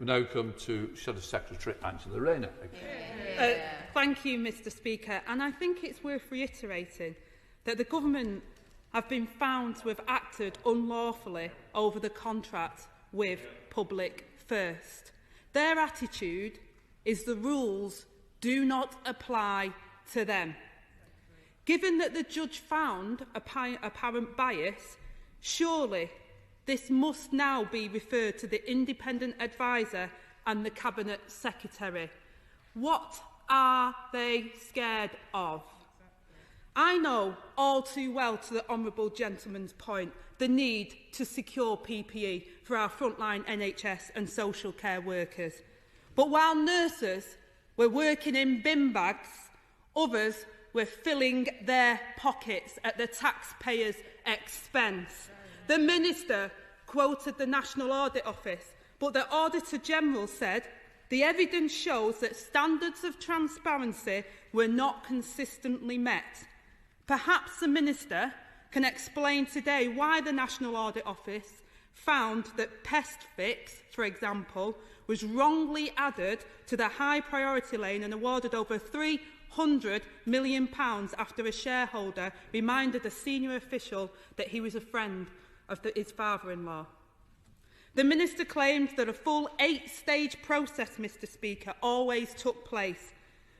We now come to Shadow Secretary Angela Rayner. Thank you, Mr Speaker. And I think it's worth reiterating that the Government have been found to have acted unlawfully over the contract with Public First. Their attitude is the rules do not apply to them. Given that the judge found apparent bias, surely this must now be referred to the independent adviser and the Cabinet Secretary. What are they scared of? I know all too well, to the honourable gentleman's point, the need to secure PPE for our frontline NHS and social care workers. But while nurses were working in bin bags, others were filling their pockets at the taxpayers' expense. The Minister quoted the National Audit Office, but the Auditor General said the evidence shows that standards of transparency were not consistently met. Perhaps the Minister can explain today why the National Audit Office found that Pest Fix, for example, was wrongly added to the high priority lane and awarded over £300 million after a shareholder reminded a senior official that he was a friend of his father-in-law. The Minister claimed that a full 8-stage process, Mr Speaker, always took place,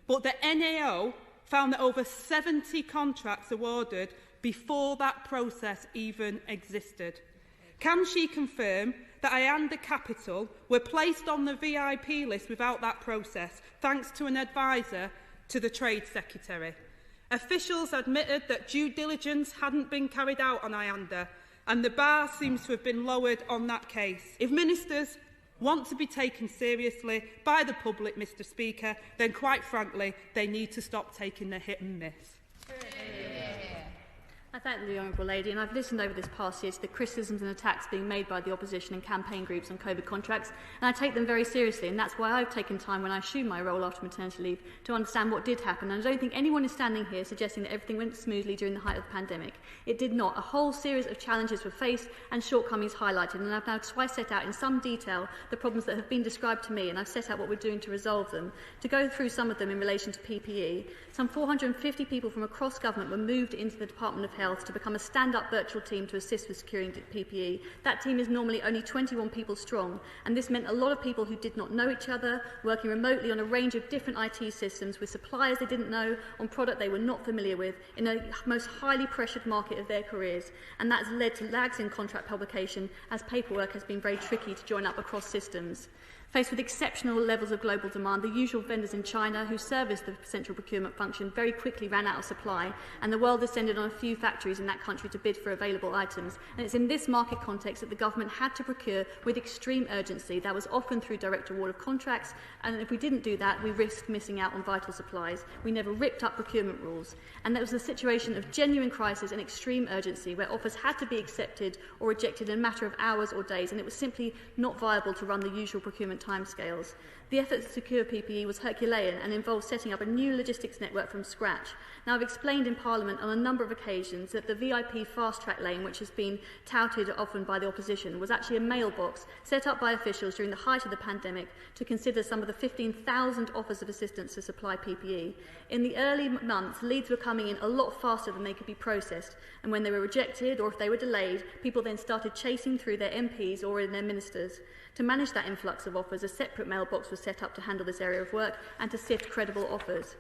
but the NAO found that over 70 contracts awarded before that process even existed. Can she confirm that Ianda Capital were placed on the VIP list without that process, thanks to an adviser to the Trade Secretary? Officials admitted that due diligence hadn't been carried out on Ianda, and the bar seems to have been lowered on that case. If ministers want to be taken seriously by the public, Mr Speaker, then quite frankly, they need to stop taking the hit and miss. I thank the Honourable Lady, and I've listened over this past year to the criticisms and attacks being made by the opposition and campaign groups on COVID contracts, and I take them very seriously, and that's why I've taken time when I assumed my role after maternity leave to understand what did happen. And I don't think anyone is standing here suggesting that everything went smoothly during the height of the pandemic. It did not. A whole series of challenges were faced and shortcomings highlighted, and I've now twice set out in some detail the problems that have been described to me, and I've set out what we're doing to resolve them. To go through some of them in relation to PPE, some 450 people from across government were moved into the Department of Health to become a stand-up virtual team to assist with securing PPE. That team is normally only 21 people strong, and this meant a lot of people who did not know each other, working remotely on a range of different IT systems, with suppliers they didn't know, on product they were not familiar with, in a most highly pressured market of their careers. And that's led to lags in contract publication, as paperwork has been very tricky to join up across systems. Faced with exceptional levels of global demand, the usual vendors in China who serviced the central procurement function very quickly ran out of supply, and the world descended on a few factories in that country to bid for available items. And it's in this market context that the government had to procure with extreme urgency. That was often through direct award of contracts, and if we didn't do that, we risked missing out on vital supplies. We never ripped up procurement rules. And that was a situation of genuine crisis and extreme urgency, where offers had to be accepted or rejected in a matter of hours or days, and it was simply not viable to run the usual procurement timescales. The effort to secure PPE was Herculean and involved setting up a new logistics network from scratch. Now, I've explained in Parliament on a number of occasions that the VIP fast-track lane, which has been touted often by the opposition, was actually a mailbox set up by officials during the height of the pandemic to consider some of the 15,000 offers of assistance to supply PPE. In the early months, leads were coming in a lot faster than they could be processed, and when they were rejected or if they were delayed, people then started chasing through their MPs or in their ministers. To manage that influx of offers, a separate mailbox was set up to handle this area of work and to sift credible offers.